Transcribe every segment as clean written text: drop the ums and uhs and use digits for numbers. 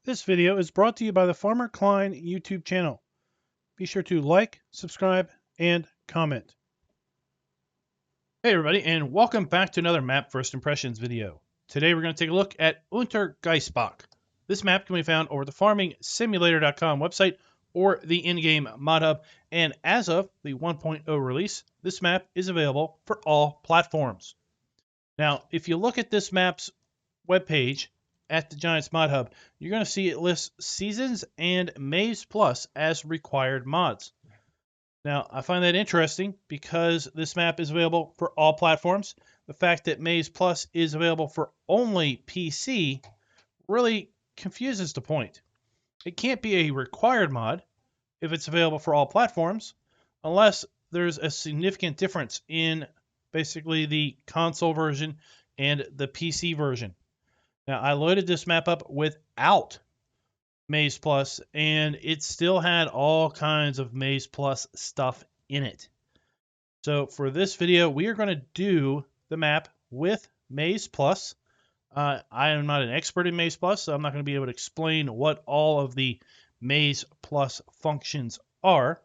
This video is brought to you by the Farmer Klein YouTube channel. Be sure to like, subscribe, and comment. Hey everybody, and welcome back to another Map First Impressions video. Today we're going to take a look at Untergriesbach. This map can be found over the farmingsimulator.com website or the in-game mod hub, and as of the 1.0 release, this map is available for all platforms. Now, if you look at this map's webpage, at the Giants Mod Hub, you're going to see it lists Seasons and MaizePlus as required mods. Now, I find that interesting because this map is available for all platforms. The fact that MaizePlus is available for only PC really confuses the point. It can't be a required mod if it's available for all platforms, unless there's a significant difference in basically the console version and the PC version. Now, I loaded this map up without MaizePlus, and it still had all kinds of MaizePlus stuff in it. So for this video, we are going to do the map with MaizePlus. I am not an expert in MaizePlus, so I'm not going to be able to explain what all of the MaizePlus functions are,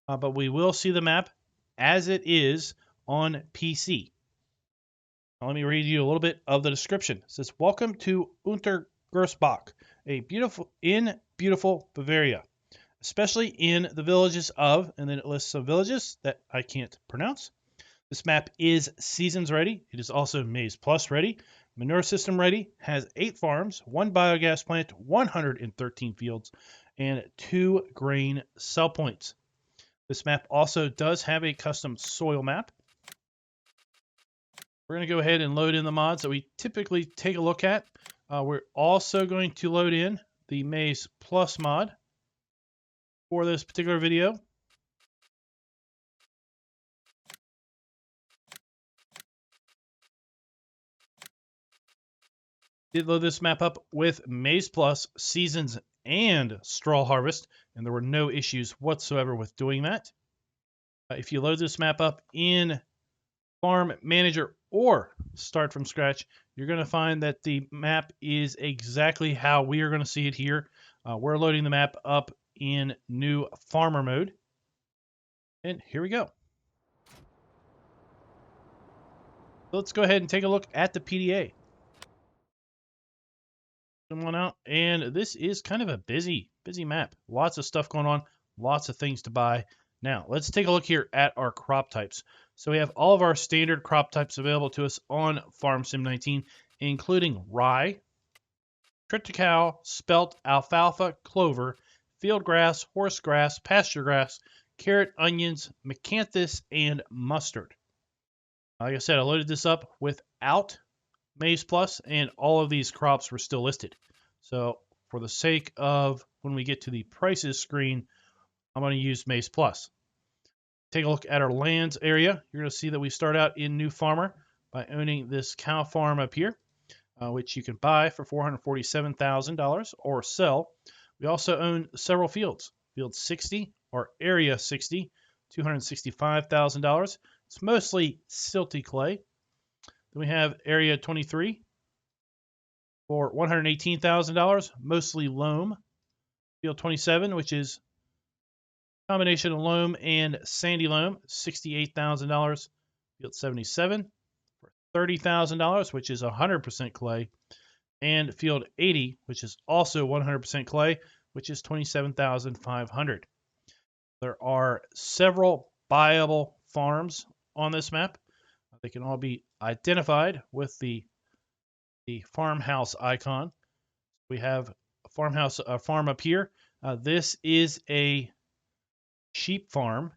but we will see the map as it is on PC. Now, let me read you a little bit of the description. It says, "Welcome to Untergriesbach, beautiful Bavaria, especially in the villages of," and then it lists some villages that I can't pronounce. This map is Seasons ready. It is also MaizePlus ready, Manure System ready, has 8 farms, 1 biogas plant, 113 fields, and 2 grain Sellpoints. This map also does have a custom soil map. We're going to go ahead and load in the mods that we typically take a look at. We're also going to load in the MaizePlus mod for this particular video. Did load this map up with MaizePlus Seasons and Straw Harvest, and there were no issues whatsoever with doing that. If you load this map up in Farm Manager or start from scratch, you're going to find that the map is exactly how we are going to see it here. We're loading the map up in new farmer mode. And here we go. So let's go ahead and take a look at the PDA. Come on out, and this is kind of a busy map. Lots of stuff going on, lots of things to buy. Now, let's take a look here at our crop types. So we have all of our standard crop types available to us on Farm Sim 19, including rye, triticale, spelt, alfalfa, clover, field grass, horse grass, pasture grass, carrot, onions, macranthus, and mustard. Like I said, I loaded this up without MaizePlus, and all of these crops were still listed. So for the sake of when we get to the prices screen, I'm going to use MaizePlus. Take a look at our lands area. You're going to see that we start out in New Farmer by owning this cow farm up here, which you can buy for $447,000 or sell. We also own several fields. Field 60 or Area 60, $265,000. It's mostly silty clay. Then we have Area 23 for $118,000, mostly loam. Field 27, which is a combination of loam and sandy loam, $68,000. Field 77 for $30,000, which is 100% clay. And Field 80, which is also 100% clay, which is $27,500. There are several buyable farms on this map. They can all be identified with the farmhouse icon. We have a farm up here. This is a sheep farm,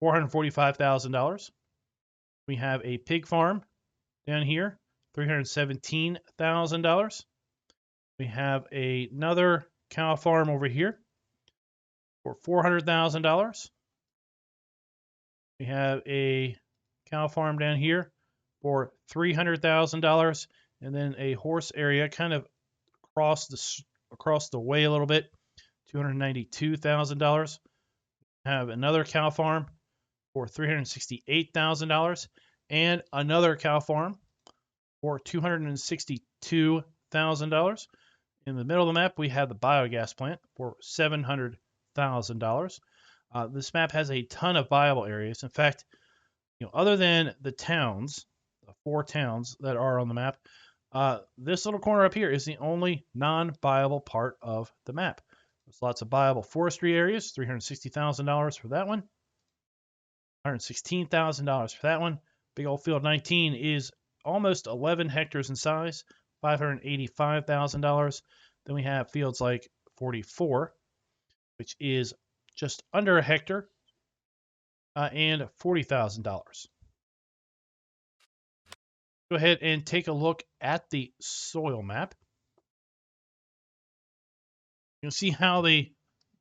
$445,000. We have a pig farm down here, $317,000. We have another cow farm over here for $400,000. We have a cow farm down here for $300,000, and then a horse area kind of across the way a little bit, $292,000. Have another cow farm for $368,000, and another cow farm for $262,000. In the middle of the map, we have the biogas plant for $700,000. This map has a ton of viable areas. In fact, other than the towns, the 4 towns that are on the map, this little corner up here is the only non-viable part of the map. There's lots of viable forestry areas, $360,000 for that one, $116,000 for that one. Big old field 19 is almost 11 hectares in size, $585,000. Then we have fields like 44, which is just under a hectare, and $40,000. Go ahead and take a look at the soil map. You'll see how the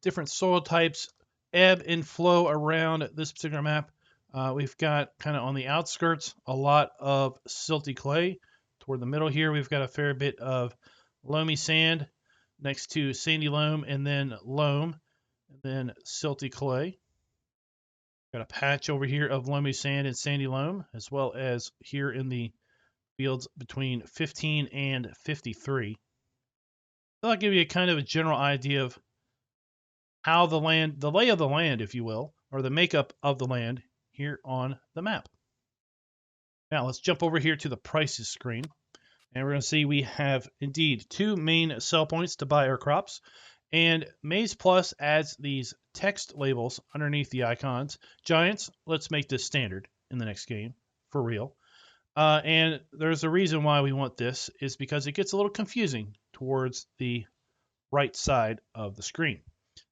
different soil types ebb and flow around this particular map. We've got kind of on the outskirts a lot of silty clay. Toward the middle here, we've got a fair bit of loamy sand next to sandy loam, and then loam, and then silty clay. Got a patch over here of loamy sand and sandy loam, as well as here in the fields between 15 and 53. That'll give you a kind of a general idea of how the lay of the land, if you will, or the makeup of the land here on the map. Now let's jump over here to the prices screen, and we're going to see we have indeed 2 main sell points to buy our crops, and MaizePlus adds these text labels underneath the icons. Giants, let's make this standard in the next game, for real. And there's a reason why we want this, is because it gets a little confusing towards the right side of the screen.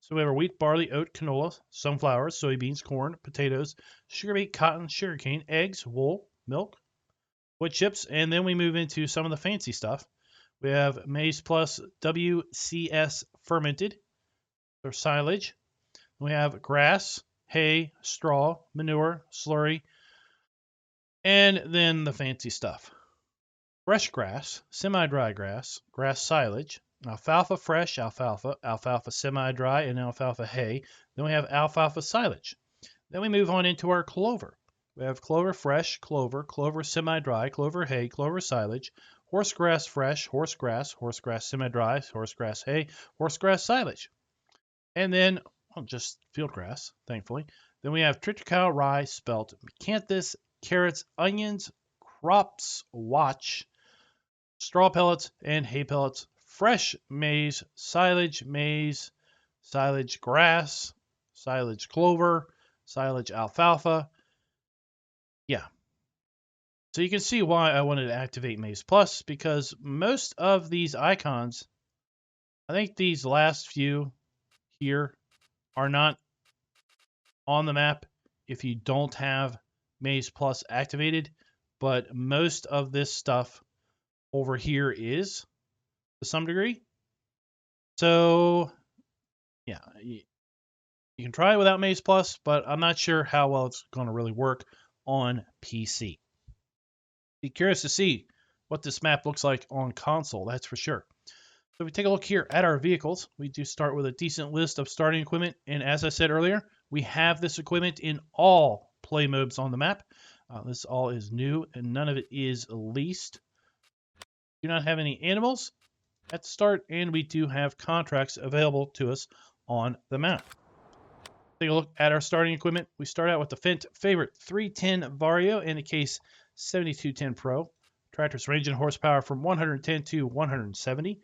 So we have our wheat, barley, oat, canola, sunflowers, soybeans, corn, potatoes, sugar beet, cotton, sugarcane, eggs, wool, milk, wood chips, and then we move into some of the fancy stuff. We have MaizePlus WCS fermented, or silage. We have grass, hay, straw, manure, slurry, and then the fancy stuff. Fresh grass, semi-dry grass, grass silage, alfalfa fresh, alfalfa semi-dry, and alfalfa hay. Then we have alfalfa silage. Then we move on into our clover. We have clover fresh, clover semi-dry, clover hay, clover silage, horsegrass fresh, horsegrass semi-dry, horsegrass hay, horsegrass silage. And then, just field grass, thankfully. Then we have triticale, rye, spelt, miscanthus, carrots, onions, crops, watch, straw pellets, and hay pellets, fresh maize, silage grass, silage clover, silage alfalfa. Yeah. So you can see why I wanted to activate MaizePlus, because most of these icons, I think these last few here, are not on the map if you don't have MaizePlus activated, but most of this stuff over here is to some degree. So yeah, you can try it without MaizePlus, but I'm not sure how well it's going to really work on PC. Be curious to see what this map looks like on console, that's for sure. So if we take a look here at our vehicles, we do start with a decent list of starting equipment, and as I said earlier, we have this equipment in all play modes on the map. This all is new, and none of it is leased. Do not have any animals at the start, and we do have contracts available to us on the map. Take a look at our starting equipment. We start out with the Fendt favorite 310 Vario and a case 7210 Pro. Tractors range in horsepower from 110 to 170.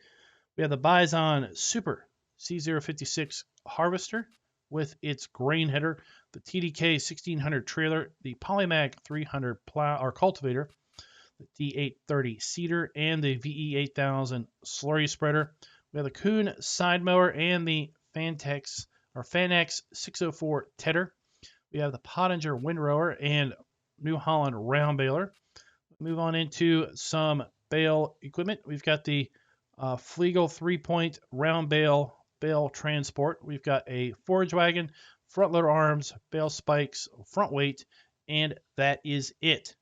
We have the Bison Super C056 Harvester with its grain header, the TDK 1600 trailer, the Polymag 300 plow or cultivator, the D830 seeder, and the VE8000 slurry spreader. We have the Kuhn side mower and the Fanex 604 tedder. We have the Pottinger windrower and New Holland round baler. Move on into some bale equipment. We've got the Flegel 3-point round bale transport. We've got a forage wagon, front loader arms, bale spikes, front weight, and that is it.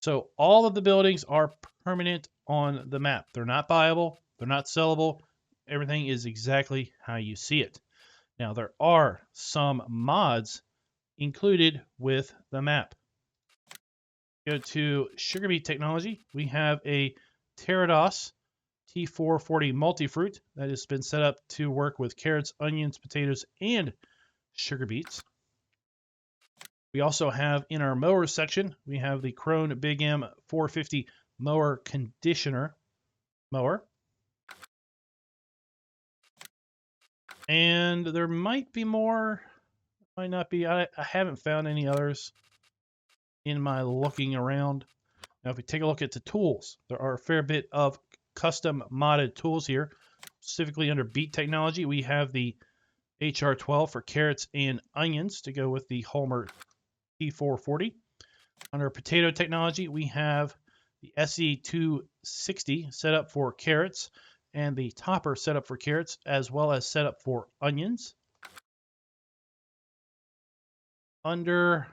So all of the buildings are permanent on the map. They're not buyable. They're not sellable. Everything is exactly how you see it. Now, there are some mods included with the map. Go to Sugar Beet Technology. We have a Pterodos T440 multi-fruit that has been set up to work with carrots, onions, potatoes, and sugar beets. We also have in our mower section, we have the Krone Big M 450 mower conditioner mower. And there might be more, might not be. I haven't found any others in my looking around. Now, if we take a look at the tools, there are a fair bit of custom modded tools here. Specifically under beet technology, we have the HR12 for carrots and onions to go with the Homer T440. Under potato technology, we have the SE260 set up for carrots and the topper set up for carrots as well as set up for onions. Under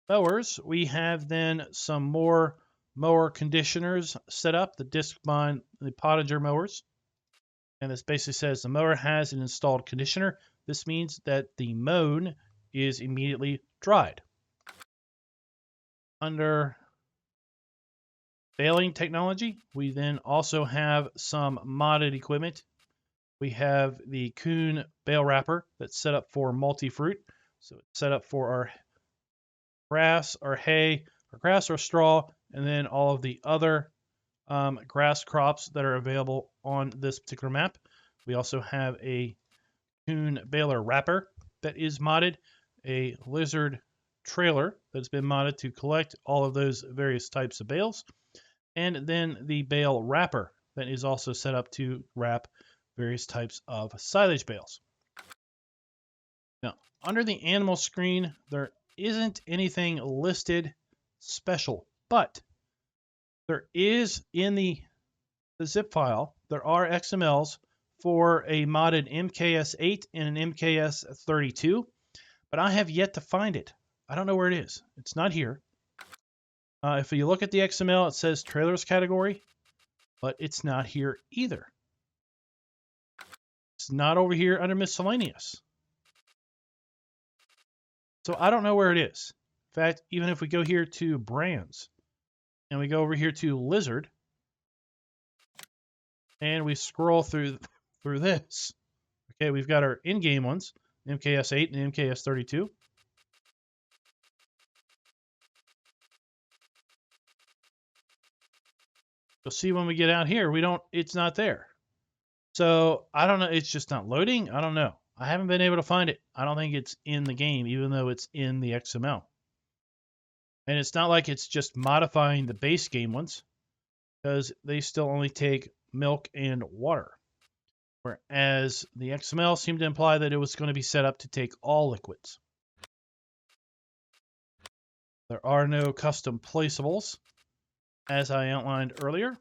mowers, we have then some more mower conditioners set up, the Discmine, the Pottinger mowers. And this basically says the mower has an installed conditioner. This means that the mown is immediately dried. Under baling technology, we then also have some modded equipment. We have the Kuhn bale wrapper that's set up for multi-fruit. So it's set up for our grass, our hay, our grass, our straw, and then all of the other grass crops that are available on this particular map. We also have a Kuhn baler wrapper that is modded, a lizard trailer that's been modded to collect all of those various types of bales, and then the bale wrapper that is also set up to wrap various types of silage bales. Now, under the animal screen, there isn't anything listed special, but there is in the zip file, there are XMLs for a modded MKS8 and an MKS32, but I have yet to find it. I don't know where it is. It's not here. If you look at the XML, it says trailers category, but it's not here either. It's not over here under miscellaneous. So I don't know where it is. In fact, even if we go here to brands and we go over here to lizard and we scroll through this, okay, we've got our in-game ones, MKS8 and MKS32. You'll see when we get out here, it's not there. So I don't know. It's just not loading. I don't know. I haven't been able to find it. I don't think it's in the game, even though it's in the XML. And it's not like it's just modifying the base game ones, because they still only take milk and water. Whereas the XML seemed to imply that it was going to be set up to take all liquids. There are no custom placeables, as I outlined earlier.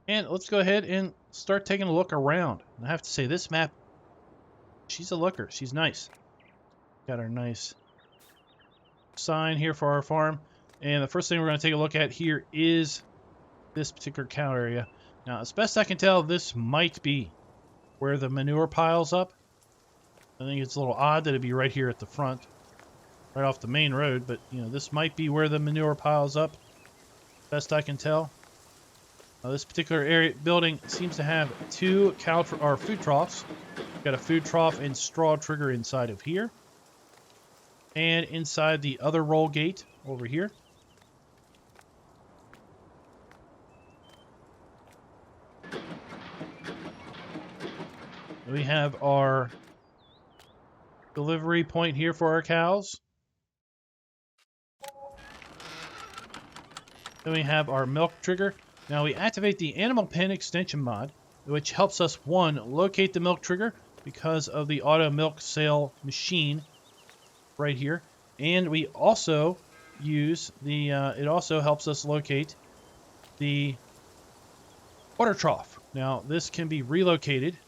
And let's go ahead and start taking a look around. I have to say, this map, she's a looker. She's nice. Got our nice sign here for our farm. And the first thing we're going to take a look at here is this particular cow area. Now, as best I can tell, this might be where the manure piles up. I think it's a little odd that it'd be right here at the front, right off the main road, but you know, this might be where the manure piles up, best I can tell. This particular area building seems to have two food troughs. Got a food trough and straw trigger inside of here, and inside the other roll gate over here. We have our delivery point here for our cows. Then we have our milk trigger. Now we activate the animal pen extension mod, which helps us, one, locate the milk trigger because of the auto milk sale machine right here. And we also use the, it also helps us locate the water trough. Now this can be relocated.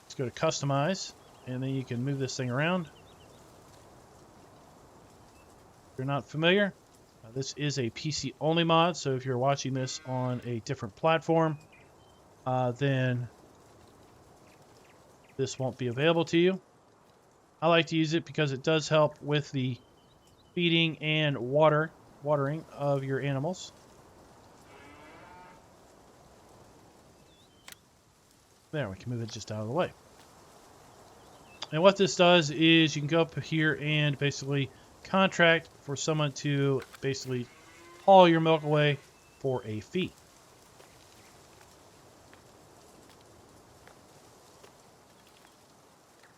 Let's go to customize, and then you can move this thing around. If you're not familiar, this is a PC only mod, so if you're watching this on a different platform, then this won't be available to you. I like to use it because it does help with the feeding and watering of your animals. There, we can move it just out of the way. And what this does is you can go up here and basically contract for someone to basically haul your milk away for a fee.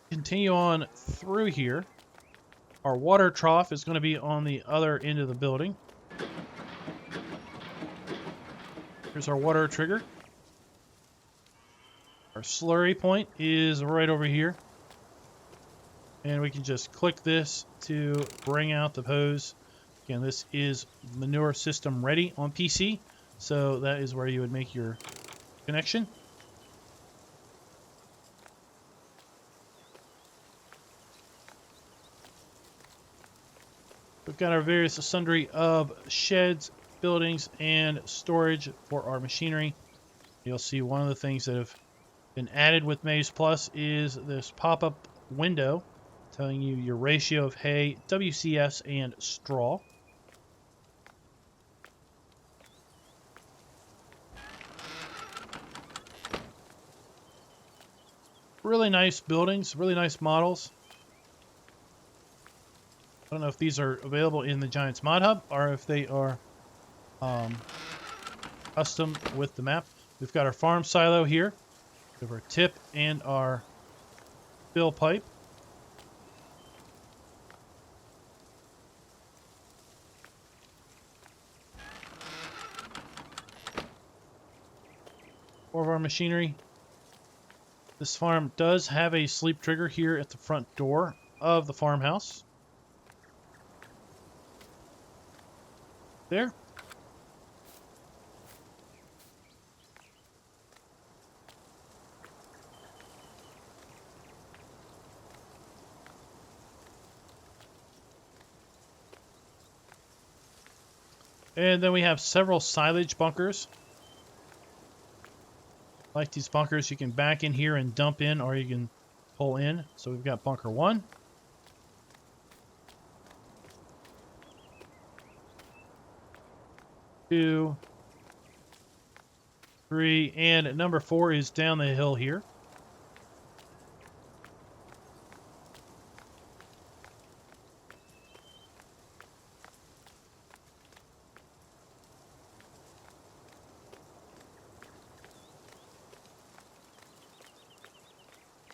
Continue on through here. Our water trough is going to be on the other end of the building. Here's our water trigger. Our slurry point is right over here. And we can just click this to bring out the hose. Again, this is Manure System Ready on PC. So that is where you would make your connection. We've got our various sundry of sheds, buildings, and storage for our machinery. You'll see one of the things that have been added with MaizePlus is this pop-up window telling you your ratio of hay, WCS, and straw. Really nice buildings, really nice models. I don't know if these are available in the Giants Mod Hub or if they are custom with the map. We've got our farm silo here. We have our tip and our fill pipe. More of our machinery. This farm does have a sleep trigger here at the front door of the farmhouse. There. And then we have several silage bunkers. Like these bunkers, you can back in here and dump in, or you can pull in. So we've got bunker 1. 2, 3, and number 4 is down the hill here.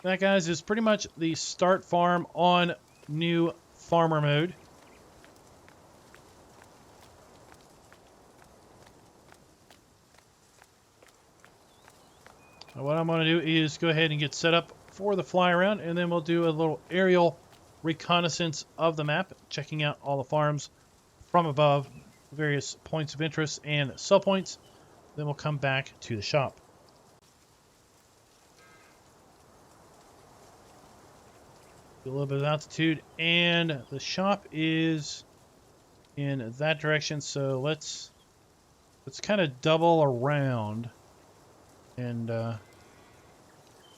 That, guys, is pretty much the start farm on new farmer mode. Now what I'm going to do is go ahead and get set up for the fly around, and then we'll do a little aerial reconnaissance of the map, checking out all the farms from above, various points of interest and sell points. Then we'll come back to the shop. A little bit of altitude, and the shop is in that direction, so let's kind of double around, and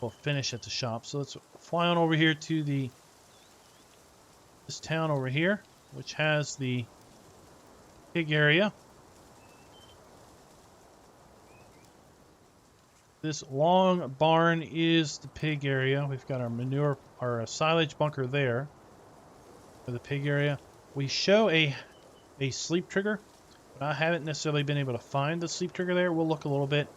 we'll finish at the shop. So let's fly on over here to this town over here, which has the pig area. This long barn is the pig area. We've got our manure, our silage bunker there for the pig area. We show a sleep trigger, but I haven't necessarily been able to find the sleep trigger there. We'll look a little bit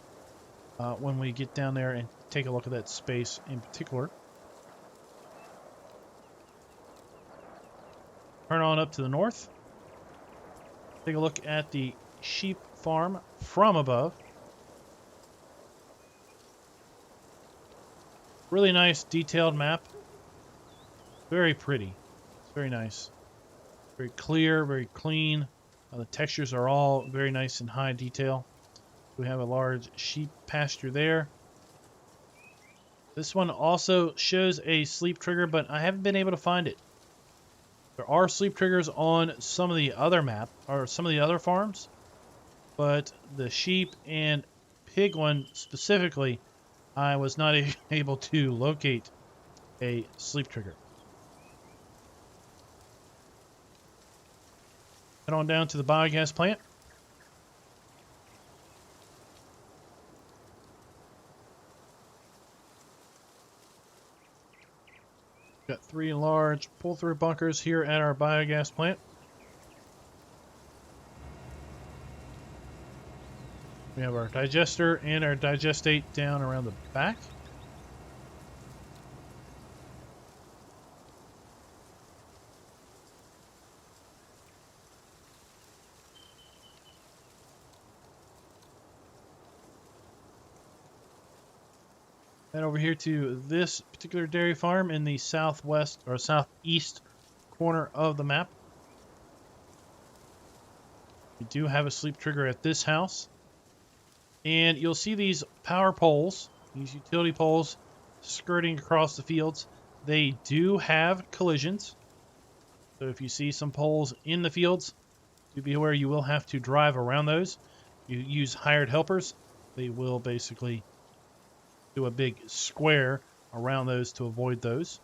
when we get down there and take a look at that space in particular. Turn on up to the north. Take a look at the sheep farm from above. Really nice detailed map. Very pretty. It's very nice. Very clear, very clean. The textures are all very nice and high detail. We have a large sheep pasture there. This one also shows a sleep trigger, but I haven't been able to find it. There are sleep triggers on some of the other map, or some of the other farms, but the sheep and pig one specifically, I was not able to locate a sleep trigger. Head on down to the biogas plant. Got 3 large pull-through bunkers here at our biogas plant. We have our digester and our digestate down around the back. Head over here to this particular dairy farm in the southwest or southeast corner of the map. We do have a sleep trigger at this house. And you'll see these power poles, these utility poles skirting across the fields. They do have collisions. So if you see some poles in the fields, do be aware you will have to drive around those. You use hired helpers. They will basically do a big square around those to avoid those.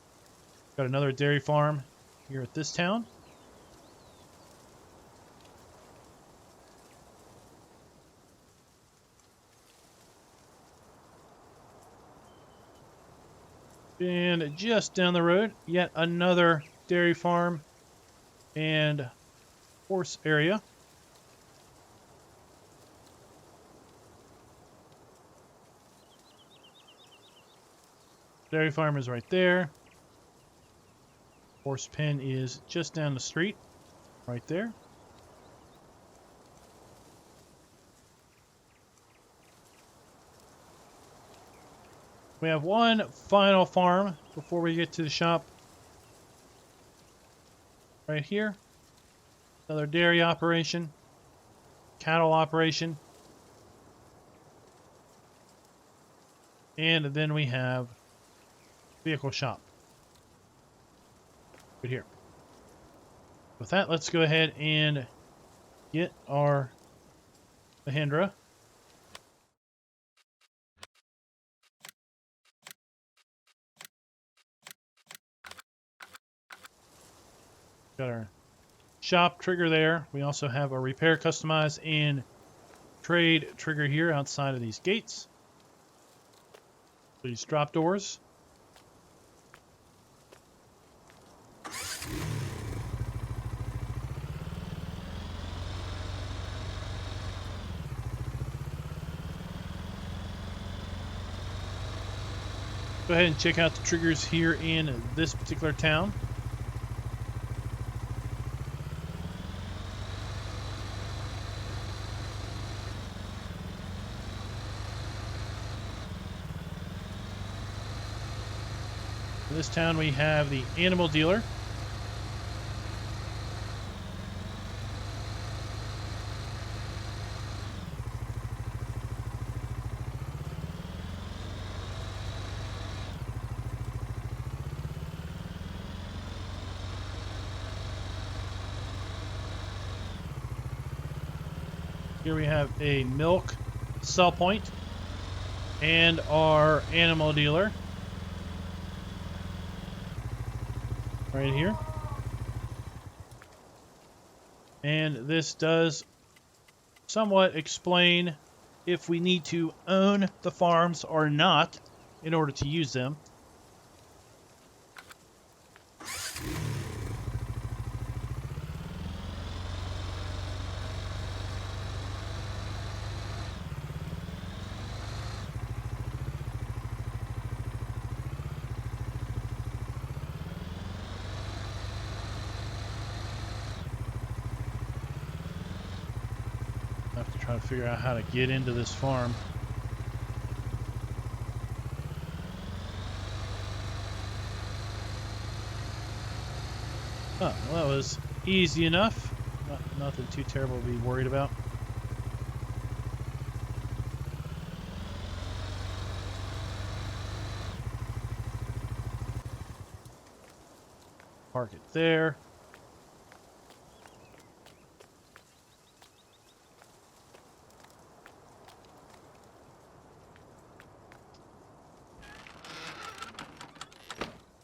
Got another dairy farm here at this town. And just down the road, yet another dairy farm and horse area. Dairy farm is right there. Horse pen is just down the street, right there. We have one final farm before we get to the shop. Right here. Another dairy operation. Cattle operation. And then we have vehicle shop. Right here. With that, let's go ahead and get our Mahindra. Got our shop trigger there. We also have a repair, customize, and trade trigger here outside of these gates. These drop doors. Go ahead and check out the triggers here in this particular town. In this town we have the animal dealer. Here we have a milk sell point and our animal dealer right here. And this does somewhat explain if we need to own the farms or not in order to use them. Trying to figure out how to get into this farm. Oh, well, that was easy enough. Nothing too terrible to be worried about. Park it there.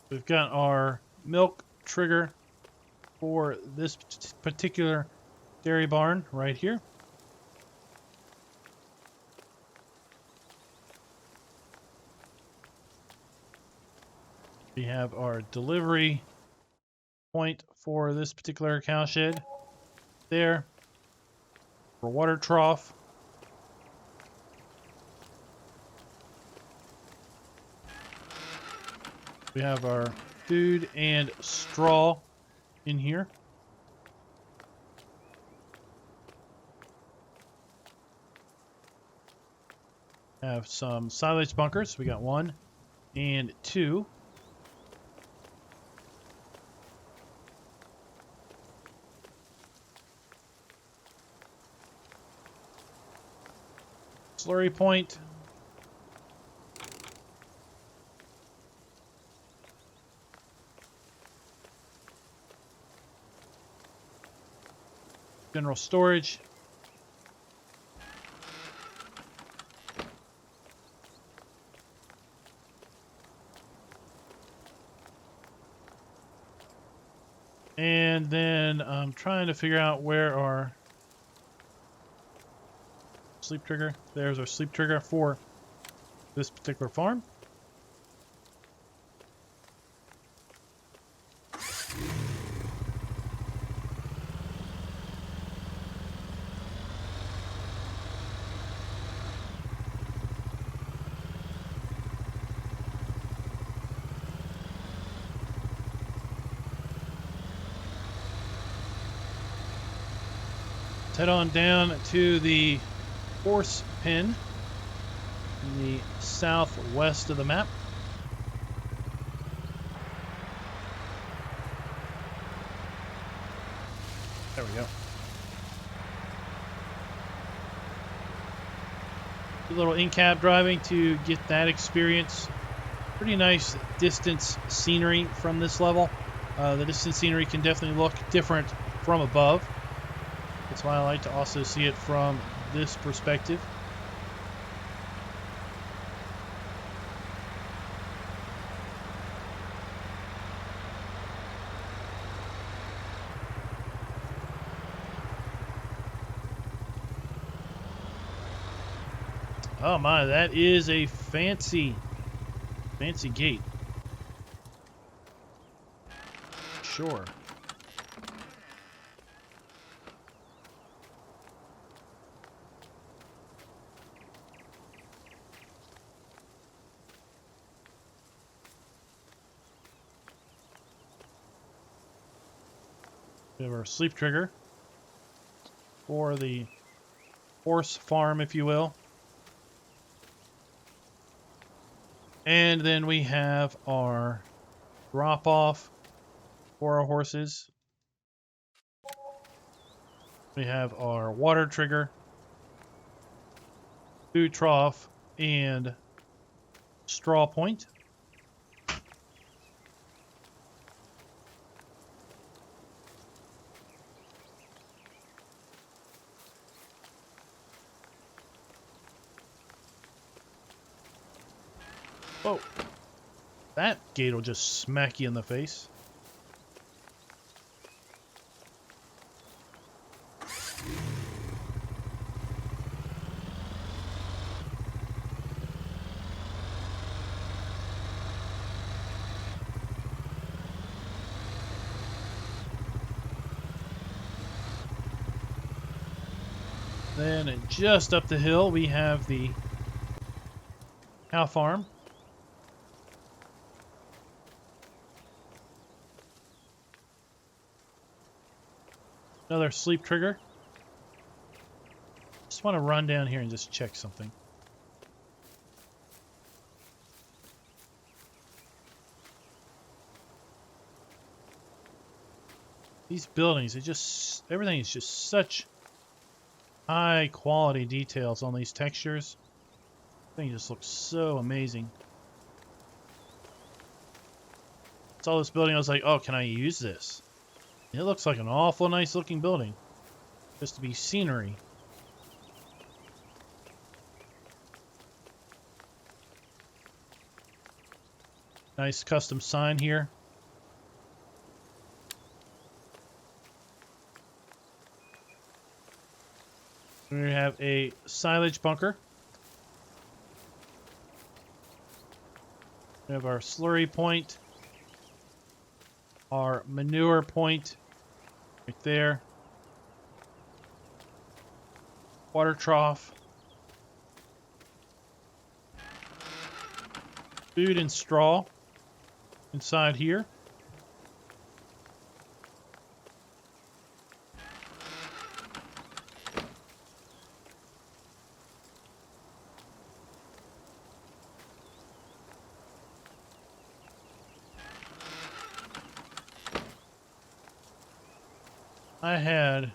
We've got our milk trigger for this particular dairy barn right here. We have our delivery point for this particular cow shed there. For water trough. We have our food and straw in here. Have some silage bunkers. We got 1 and 2. Slurry point. General storage. And then I'm trying to figure out where our sleep trigger. There's our sleep trigger for this particular farm. Head on down to the horse pen in the southwest of the map. There we go. A little in-cab driving to get that experience. Pretty nice distance scenery from this level. The distance scenery can definitely look different from above. That's why I like to also see it from this perspective. Oh my, that is a fancy gate. Sure. We have our sleep trigger for the horse farm, if you will. And then we have our drop off for our horses. We have our water trigger, food trough, and straw point. Oh, that gate will just smack you in the face. Then just up the hill we have the cow farm. Another sleep trigger. Just want to run down here and just check something. These buildings, everything is just such high quality details on these textures. Everything just looks so amazing. I saw this building, I was like, oh, can I use this? It looks like an awful nice looking building. Just to be scenery. Nice custom sign here. We have a silage bunker. We have our slurry point, our manure point right there, water trough, food and straw inside here. I had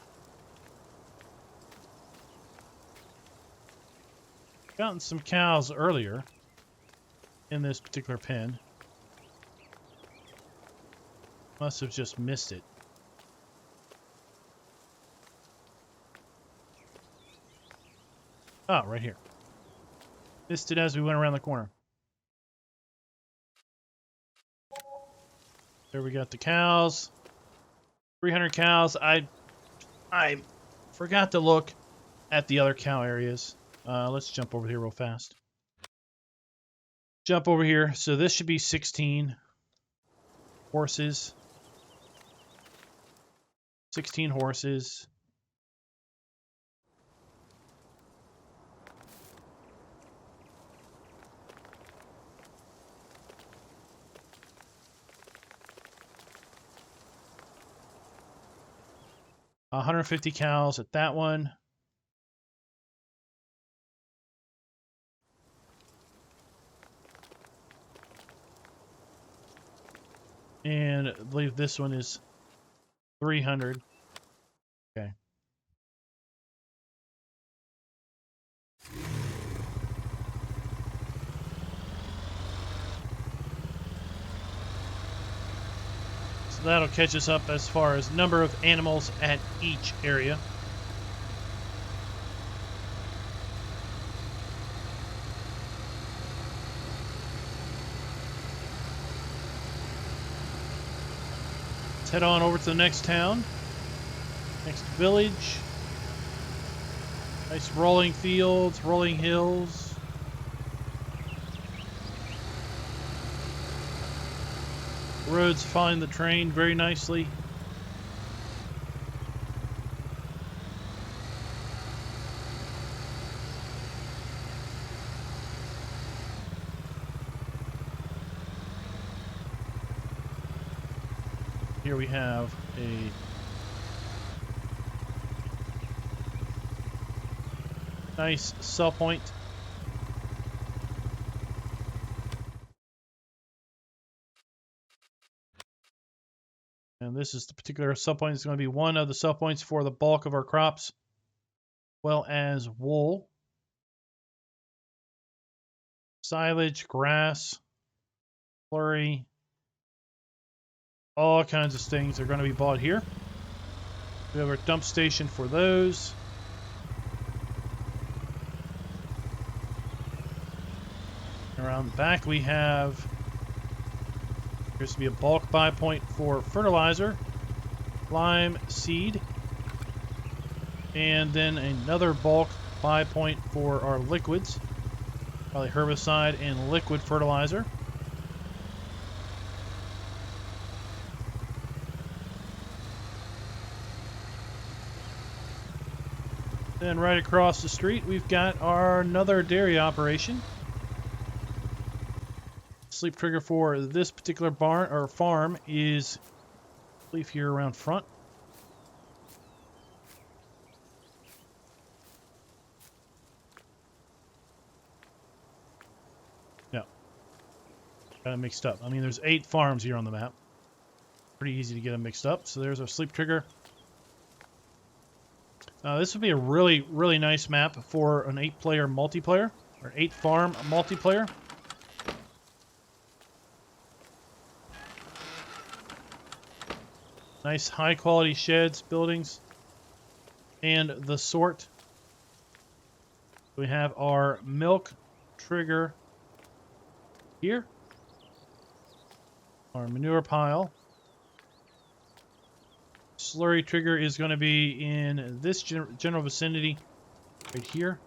gotten some cows earlier in this particular pen. Must have just missed it. Oh, right here. Missed it as we went around the corner. There we got the cows. 300 cows. I forgot to look at the other cow areas. Let's jump over here real fast. Jump over here. So this should be 16 horses. 16 horses. $150 cows at that one. And I believe this one is 300. Okay. So that'll catch us up as far as number of animals at each area. Let's head on over to the next town. Next village. Nice rolling fields, rolling hills. Roads find the train very nicely. Here we have a nice sell point. And this is the particular sell point. It's going to be one of the sell points for the bulk of our crops, as well as wool, silage, grass, slurry, all kinds of things are going to be bought here. We have our dump station for those. Around the back we have, appears to be a bulk buy point for fertilizer, lime seed, and then another bulk buy point for our liquids, probably herbicide and liquid fertilizer. Then right across the street we've got our another dairy operation. Sleep trigger for this particular barn or farm is, I believe, here around front. No, got it mixed up. I mean, there's 8 farms here on the map. Pretty easy to get them mixed up. So there's our sleep trigger. This would be a really nice map for an 8-player multiplayer or 8-farm multiplayer. Nice high quality sheds, buildings, and the sort. We have our milk trigger here. Our manure pile. Slurry trigger is going to be in this general vicinity right here.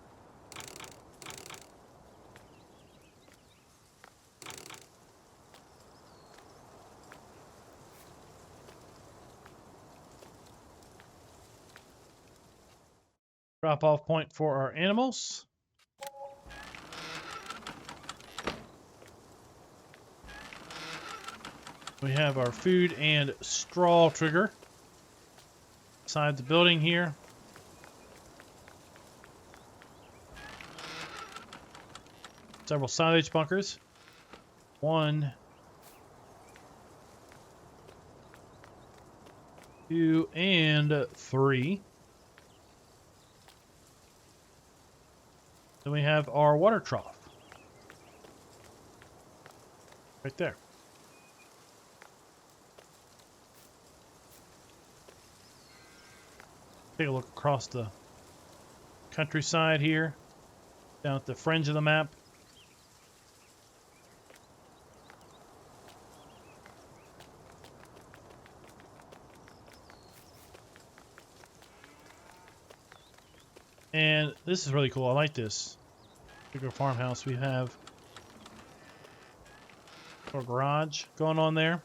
Drop-off point for our animals. We have our food and straw trigger inside the building here. Several silage bunkers. 1, 2, and 3. Then we have our water trough. Right there. Take a look across the countryside here, down at the fringe of the map. And this is really cool. I like this bigger farmhouse we have. A garage going on there.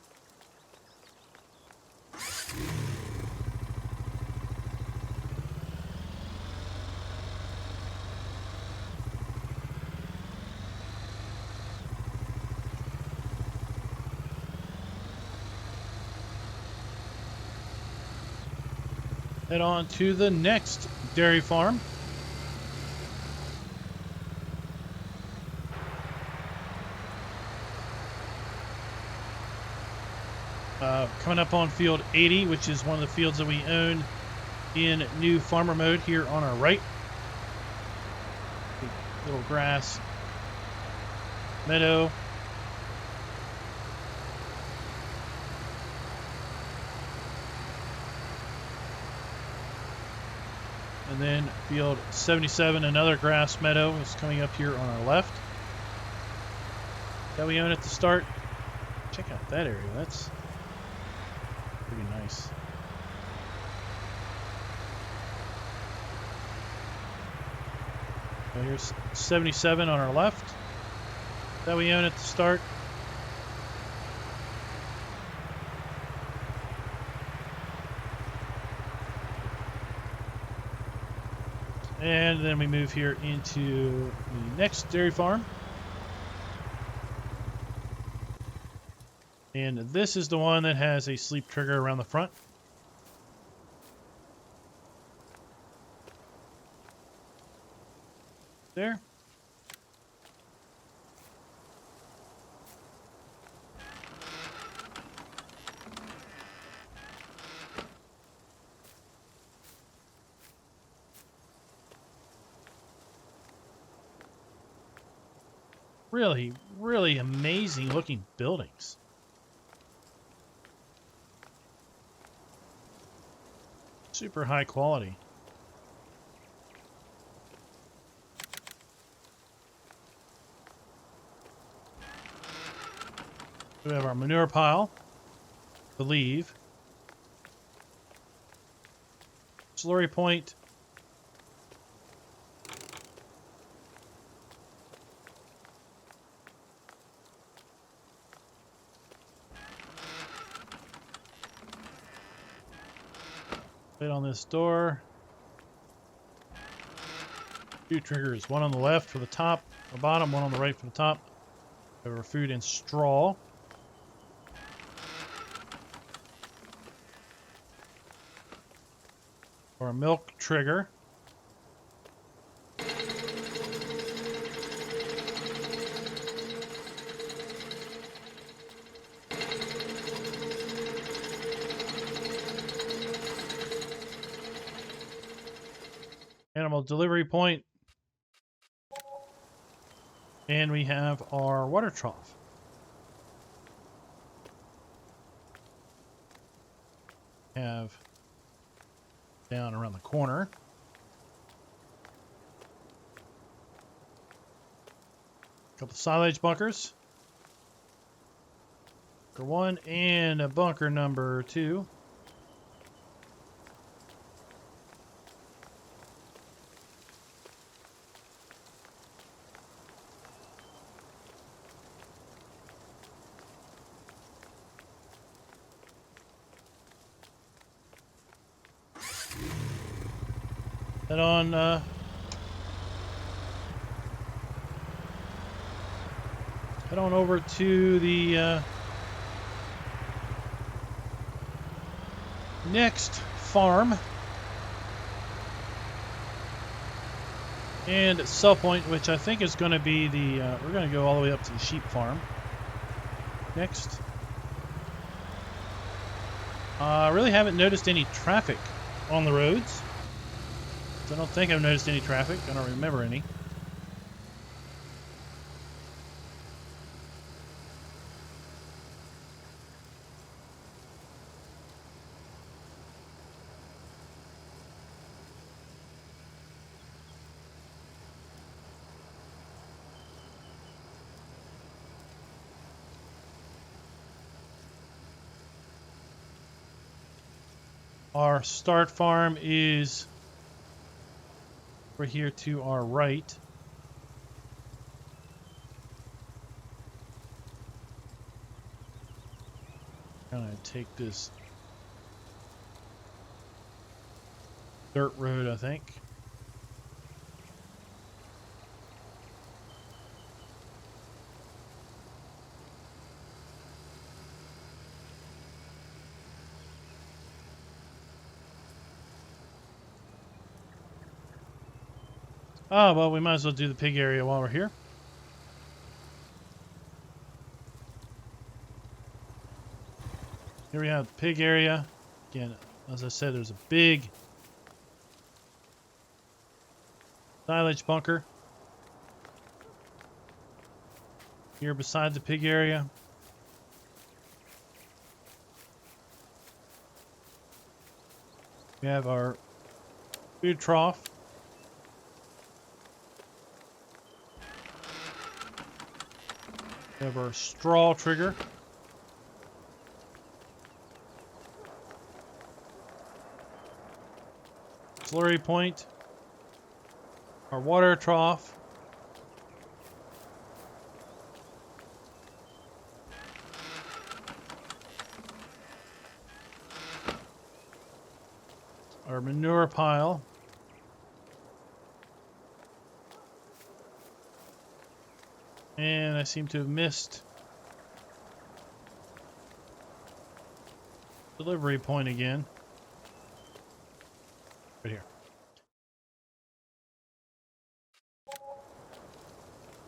Head on to the next dairy farm. Coming up on field 80, which is one of the fields that we own in new farmer mode here on our right. Little grass meadow. And then field 77, another grass meadow, is coming up here on our left. That we own at the start. Check out that area. That's pretty nice. So here's 77 on our left. That we own at the start. And then we move here into the next dairy farm. And this is the one that has a sleep trigger around the front. There. Really, really amazing looking buildings. Super high quality. We have our manure pile to leave. Slurry point. On this door. 2 triggers, one on the left for the top or bottom, one on the right for the top. We have our food and straw. Or a milk trigger. Animal delivery point. And we have our water trough. Have down around the corner. A couple silage bunkers. Bunker 1 and a bunker number 2. Head on over to the next farm and Sellpoint, which I think is going to be the we're going to go all the way up to the sheep farm next. I really haven't noticed any traffic on the roads. I don't think I've noticed any traffic. I don't remember any. Our start farm is over here to our right. I'm gonna take this dirt road, I think. Oh, well, we might as well do the pig area while we're here. Here we have the pig area. Again, as I said, there's a big silage bunker here beside the pig area. We have our food trough. We have our straw trigger. Slurry point. Our water trough. Our manure pile. And I seem to have missed delivery point again. Right here.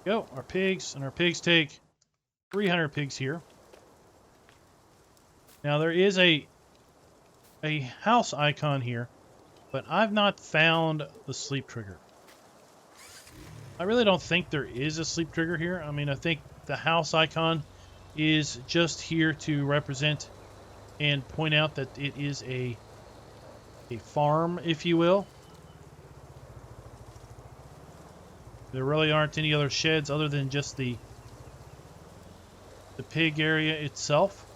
Go, our pigs, and our pigs take 300 pigs here. Now there is a house icon here, but I've not found the sleep trigger. I really don't think there is a sleep trigger here. I mean, I think the house icon is just here to represent and point out that it is a farm, if you will. There really aren't any other sheds other than just the pig area itself.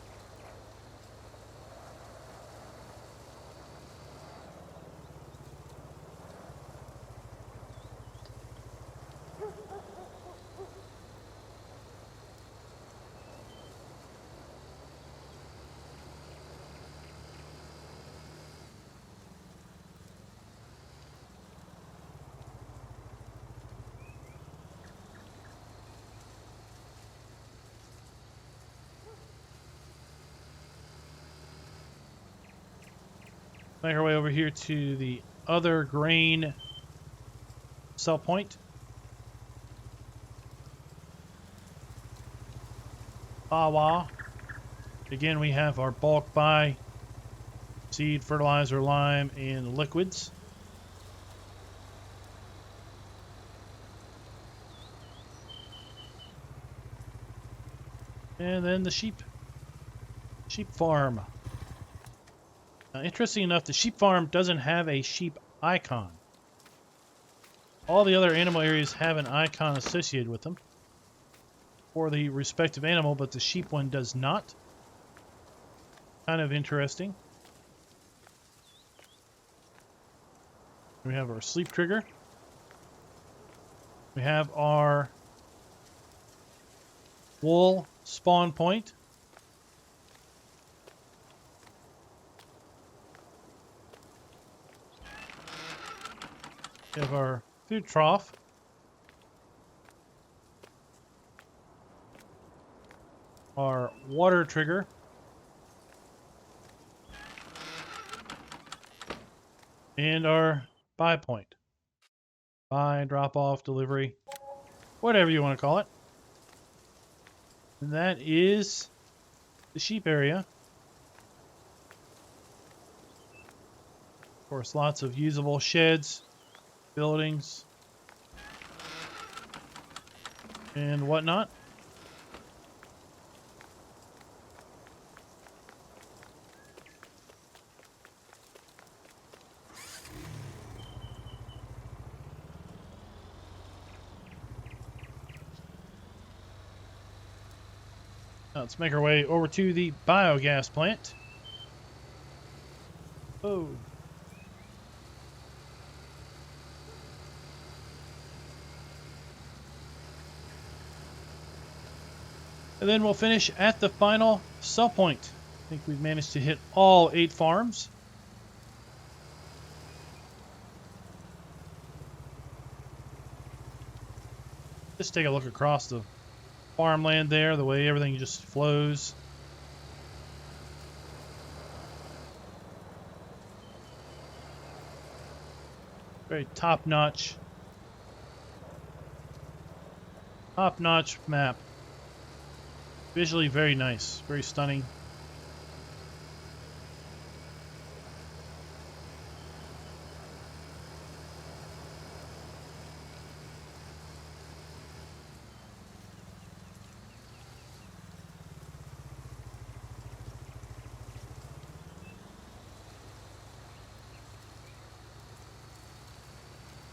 Make our way over here to the other grain sell point. Bawa. Again, we have our bulk buy, seed, fertilizer, lime, and liquids. And then the sheep farm. Now, interesting enough, the sheep farm doesn't have a sheep icon. All the other animal areas have an icon associated with them for the respective animal, but the sheep one does not. kind of interesting. We have our sleep trigger. We have our wool spawn point. We have our food trough. Our water trigger. And our buy point. Buy, drop off, delivery, whatever you want to call it. And that is the sheep area. Of course, lots of usable sheds, buildings, and whatnot. Now let's make our way over to the biogas plant. Oh. And then we'll finish at the final sell point. I think we've managed to hit all 8 farms. Just take a look across the farmland there, the way everything just flows. Very top-notch map. Visually very nice, very stunning.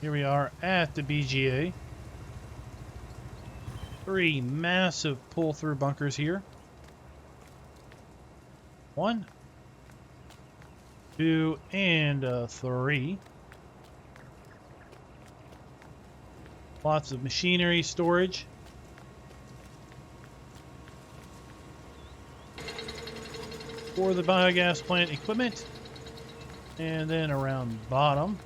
Here we are at the BGA. 3 massive pull-through bunkers here. 1, 2, and 3. Lots of machinery storage. For the biogas plant equipment. And then around the bottom,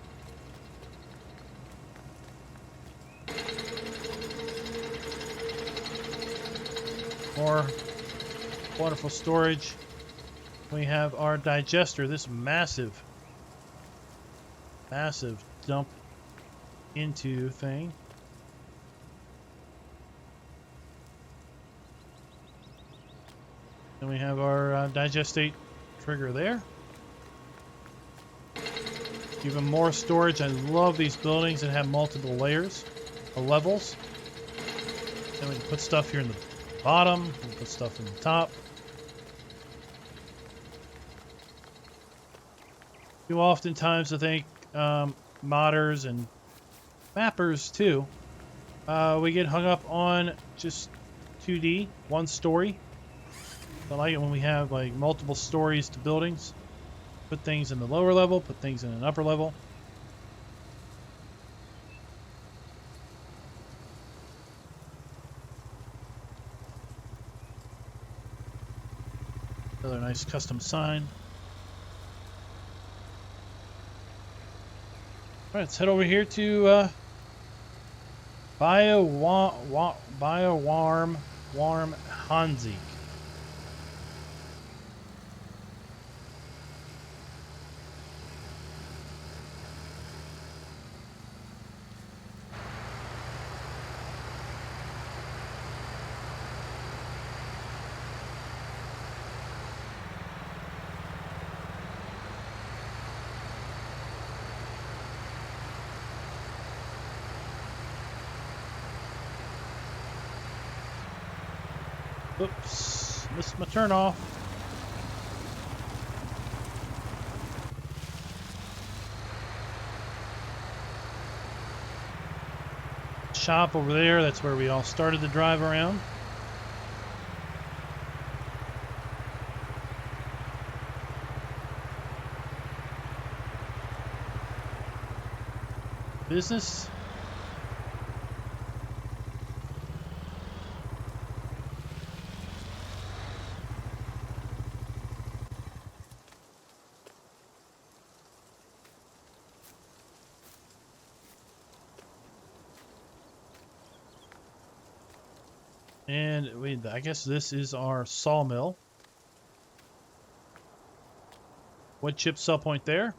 more wonderful storage. We have our digester, this massive dump into thing. Then we have our digestate trigger there. Even more storage. I love these buildings that have multiple layers or levels. Then we can put stuff here in the bottom, we can put stuff in the top. You oftentimes, I think, modders and mappers too, we get hung up on just 2D, one story. I like it when we have like multiple stories to buildings. Put things in the lower level, put things in an upper level. Another nice custom sign. All right, let's head over here to Biowarm Hanzing. Oops, missed my turn off. Shop over there, that's where we all started the drive around. business. And I guess this is our sawmill. Wood chip sell point there.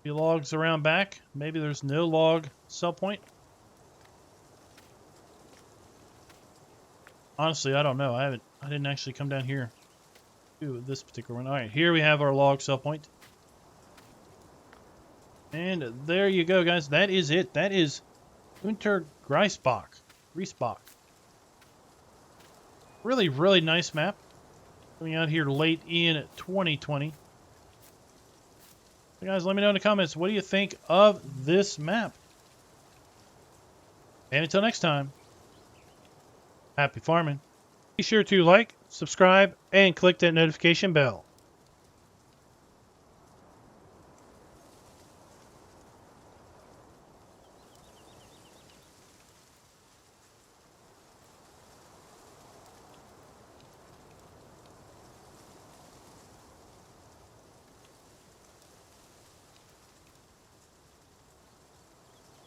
Few logs around back. Maybe there's no log sell point. Honestly, I don't know. I didn't actually come down here to this particular one. All right, here we have our log sell point. And there you go, guys. That is it. That is Untergriesbach. Really, really nice map. Coming out here late in 2020. So guys, let me know in the comments, what do you think of this map? And until next time, happy farming. Be sure to like, subscribe, and click that notification bell.